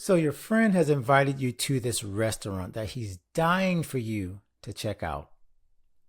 So your friend has invited you to this restaurant that he's dying for you to check out.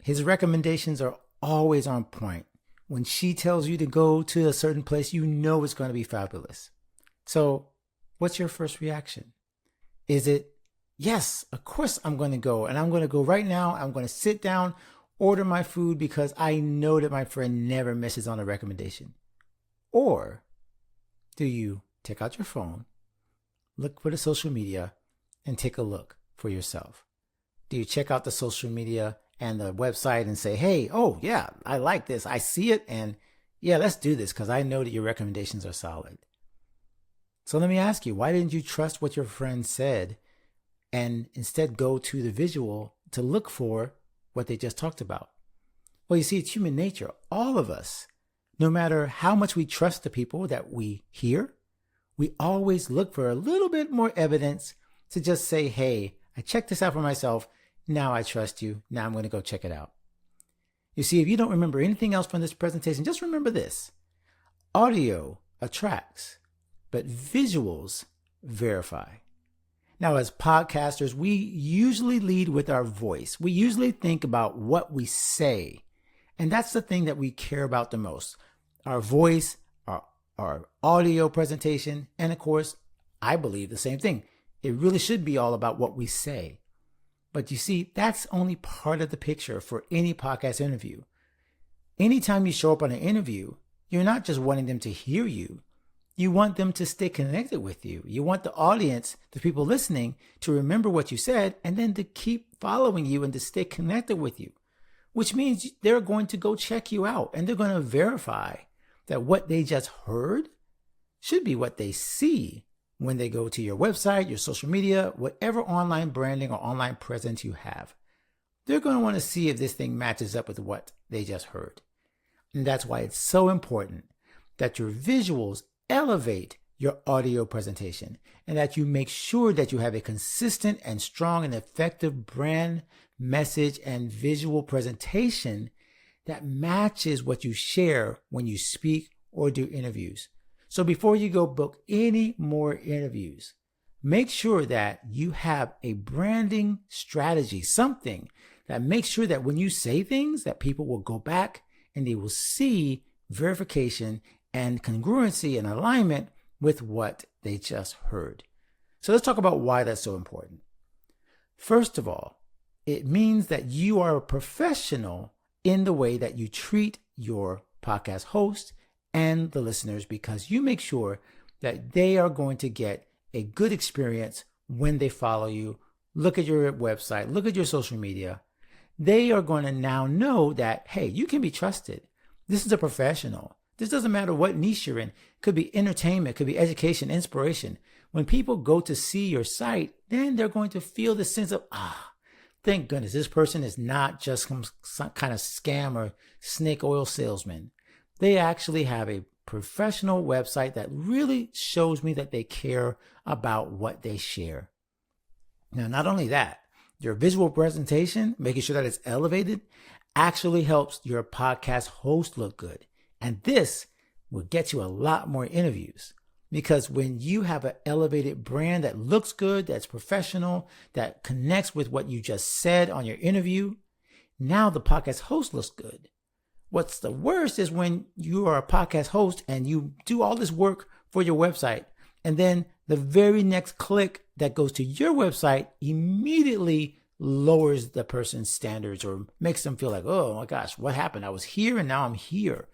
His recommendations are always on point. When she tells you to go to a certain place, you know it's going to be fabulous. So what's your first reaction? Is it, yes, of course I'm going to go, and I'm going to go right now. I'm going to sit down, order my food because I know that my friend never misses on a recommendation? Or do you take out your phone, look for the social media, and take a look for yourself? Do you check out the social media and the website and say, hey, oh yeah, I like this. I see it. And yeah, let's do this because I know that your recommendations are solid. So let me ask you, why didn't you trust what your friend said and instead go to the visual to look for what they just talked about? Well, you see, it's human nature. All of us, no matter how much we trust the people that we hear, we always look for a little bit more evidence to just say, hey, I checked this out for myself. Now I trust you. Now I'm going to go check it out. You see, if you don't remember anything else from this presentation, just remember this. Audio attracts, but visuals verify. Now, as podcasters, we usually lead with our voice. We usually think about what we say. And that's the thing that we care about the most. Our voice, our audio presentation, and of course, I believe the same thing. It really should be all about what we say. But you see, that's only part of the picture for any podcast interview. Anytime you show up on an interview, you're not just wanting them to hear you. You want them to stay connected with you. You want the audience, the people listening, to remember what you said and then to keep following you and to stay connected with you, which means they're going to go check you out and they're going to verify that what they just heard should be what they see when they go to your website, your social media, whatever online branding or online presence you have. They're going to want to see if this thing matches up with what they just heard. And that's why it's so important that your visuals elevate your audio presentation and that you make sure that you have a consistent and strong and effective brand message and visual presentation that matches what you share when you speak or do interviews. So before you go book any more interviews, make sure that you have a branding strategy, something that makes sure that when you say things that people will go back and they will see verification and congruency and alignment with what they just heard. So let's talk about why that's so important. First of all, it means that you are a professional in the way that you treat your podcast host and the listeners, because you make sure that they are going to get a good experience when they follow you, look at your website, look at your social media. They are going to now know that, hey, you can be trusted. This is a professional. This doesn't matter what niche you're in. It could be entertainment, it could be education, inspiration. When people go to see your site, then they're going to feel the sense of, thank goodness, this person is not just some kind of scam or snake oil salesman. They actually have a professional website that really shows me that they care about what they share. Now, not only that, your visual presentation, making sure that it's elevated, actually helps your podcast host look good. And this will get you a lot more interviews, because when you have an elevated brand that looks good, that's professional, that connects with what you just said on your interview, now the podcast host looks good. What's the worst is when you are a podcast host and you do all this work for your website, and then the very next click that goes to your website immediately lowers the person's standards or makes them feel like, oh my gosh, what happened? I was here and now I'm here.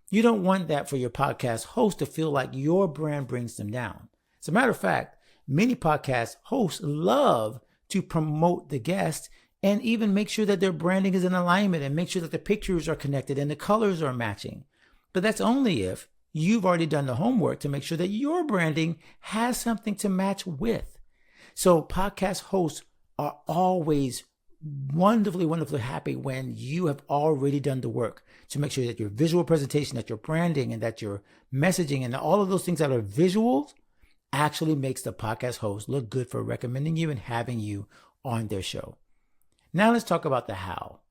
You don't want that for your podcast host to feel like your brand brings them down. As a matter of fact, many podcast hosts love to promote the guest and even make sure that their branding is in alignment and make sure that the pictures are connected and the colors are matching. But that's only if you've already done the homework to make sure that your branding has something to match with. So podcast hosts are always wonderfully happy when you have already done the work to make sure that your visual presentation, that your branding, and that your messaging and all of those things that are visuals actually makes the podcast host look good for recommending you and having you on their show. Now let's talk about the how.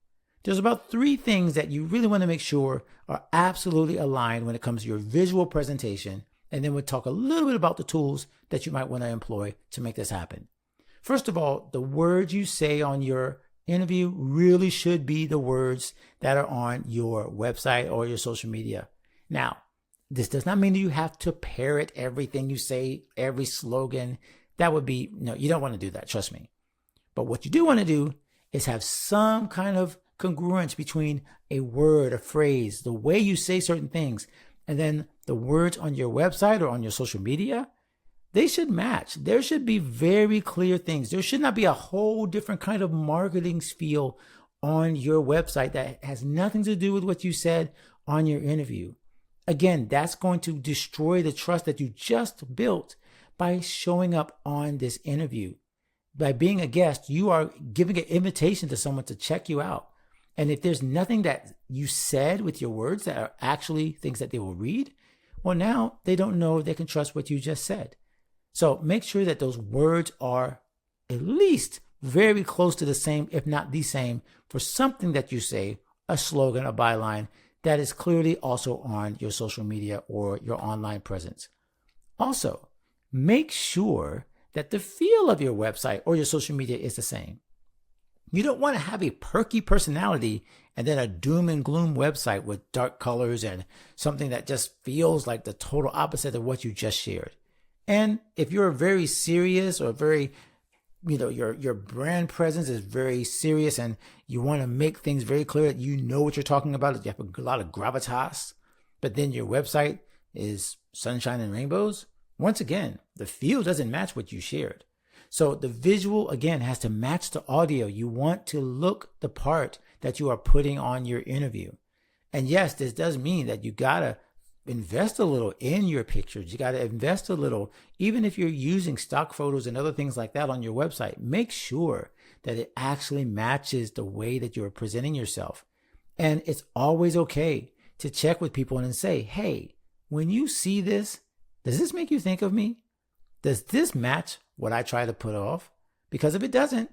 There's about 3 things that you really want to make sure are absolutely aligned when it comes to your visual presentation And then we'll talk a little bit about the tools that you might want to employ to make this happen. First of all, the words you say on your interview really should be the words that are on your website or your social media. Now, this does not mean that you have to parrot everything you say, every slogan. That would be, no, you don't want to do that, trust me. But what you do want to do is have some kind of congruence between a word, a phrase, the way you say certain things, and then the words on your website or on your social media. They should match. There should be very clear things. There should not be a whole different kind of marketing spiel on your website that has nothing to do with what you said on your interview. Again, that's going to destroy the trust that you just built by showing up on this interview. By being a guest, you are giving an invitation to someone to check you out. And if there's nothing that you said with your words that are actually things that they will read, well, now they don't know if they can trust what you just said. So make sure that those words are at least very close to the same, if not the same, for something that you say, a slogan, a byline, that is clearly also on your social media or your online presence. Also, make sure that the feel of your website or your social media is the same. You don't want to have a perky personality and then a doom and gloom website with dark colors and something that just feels like the total opposite of what you just shared. And if you're very serious or very, your brand presence is very serious and you want to make things very clear that you know what you're talking about, that you have a lot of gravitas, but then your website is sunshine and rainbows, once again, the feel doesn't match what you shared. So the visual, again, has to match the audio. You want to look the part that you are putting on your interview. And yes, this does mean that you got to invest a little in your pictures. You got to invest a little, even if you're using stock photos and other things like that on your website, make sure that it actually matches the way that you're presenting yourself. And it's always okay to check with people and say, hey, when you see this, does this make you think of me? Does this match what I try to put off? Because if it doesn't,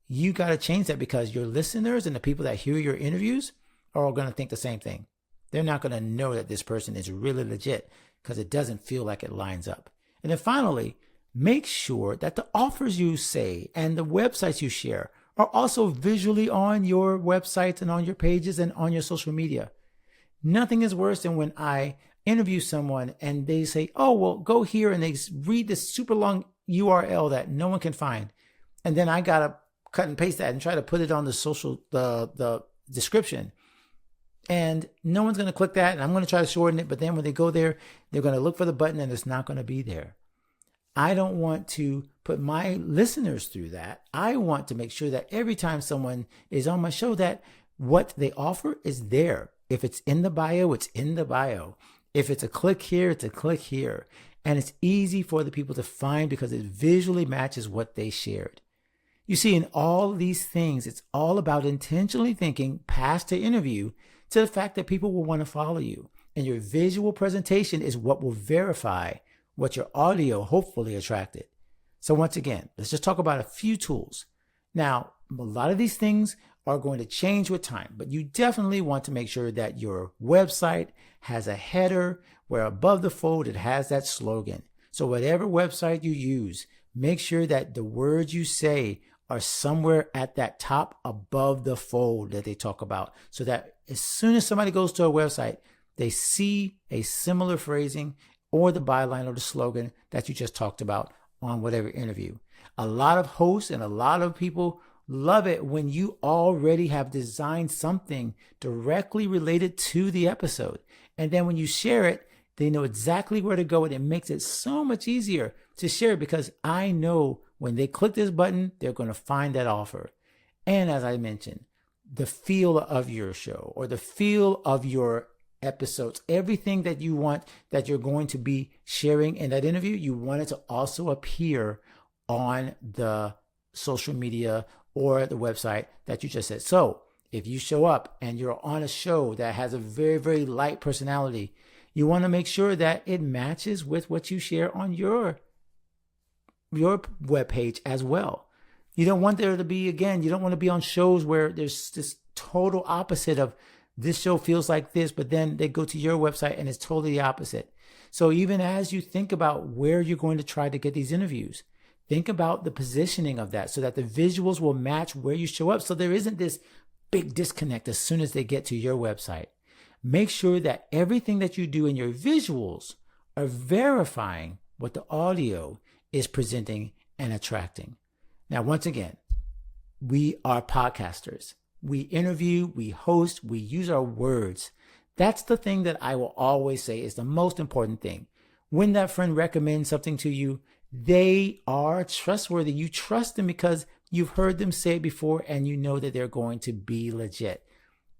you got to change that, because your listeners and the people that hear your interviews are all going to think the same thing. They're not going to know that this person is really legit because it doesn't feel like it lines up. And then finally, make sure that the offers you say and the websites you share are also visually on your websites and on your pages and on your social media. Nothing is worse than when I interview someone and they say, oh, well, go here, and they read this super long URL that no one can find. And then I got to cut and paste that and try to put it on the description. And no one's going to click that, and I'm going to try to shorten it. But then when they go there, they're going to look for the button and it's not going to be there. I don't want to put my listeners through that. I want to make sure that every time someone is on my show, that what they offer is there. If it's in the bio, it's in the bio. If it's a click here, it's a click here. And it's easy for the people to find because it visually matches what they shared. You see, in all these things, it's all about intentionally thinking past the interview to the fact that people will want to follow you. And your visual presentation is what will verify what your audio hopefully attracted. So once again, let's just talk about a few tools. Now, a lot of these things are going to change with time, but you definitely want to make sure that your website has a header where above the fold it has that slogan. So whatever website you use, make sure that the words you say are somewhere at that top above the fold that they talk about, so that as soon as somebody goes to a website, they see a similar phrasing or the byline or the slogan that you just talked about on whatever interview. A lot of hosts and a lot of people love it when you already have designed something directly related to the episode. And then when you share it, they know exactly where to go, and it makes it so much easier to share, because I know when they click this button, they're going to find that offer. And as I mentioned, the feel of your show or the feel of your episodes, everything that you want that you're going to be sharing in that interview, you want it to also appear on the social media or the website that you just said. So if you show up and you're on a show that has a very, very light personality, you want to make sure that it matches with what you share on your webpage as well. You don't want there to be, again, you don't want to be on shows where there's this total opposite of this show feels like this, but then they go to your website and it's totally the opposite. So even as you think about where you're going to try to get these interviews, think about the positioning of that so that the visuals will match where you show up. So there isn't this big disconnect as soon as they get to your website. Make sure that everything that you do in your visuals are verifying what the audio is presenting and attracting. Now, once again, we are podcasters. We interview, we host, we use our words. That's the thing that I will always say is the most important thing. When that friend recommends something to you, they are trustworthy. You trust them because you've heard them say it before and you know that they're going to be legit.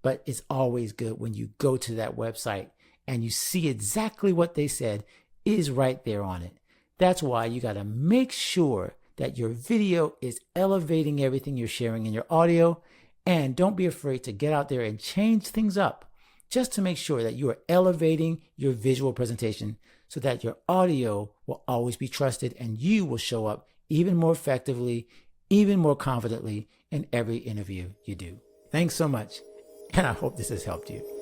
But it's always good when you go to that website and you see exactly what they said is right there on it. That's why you got to make sure that your video is elevating everything you're sharing in your audio. And don't be afraid to get out there and change things up just to make sure that you are elevating your visual presentation so that your audio will always be trusted and you will show up even more effectively, even more confidently in every interview you do. Thanks so much. And I hope this has helped you.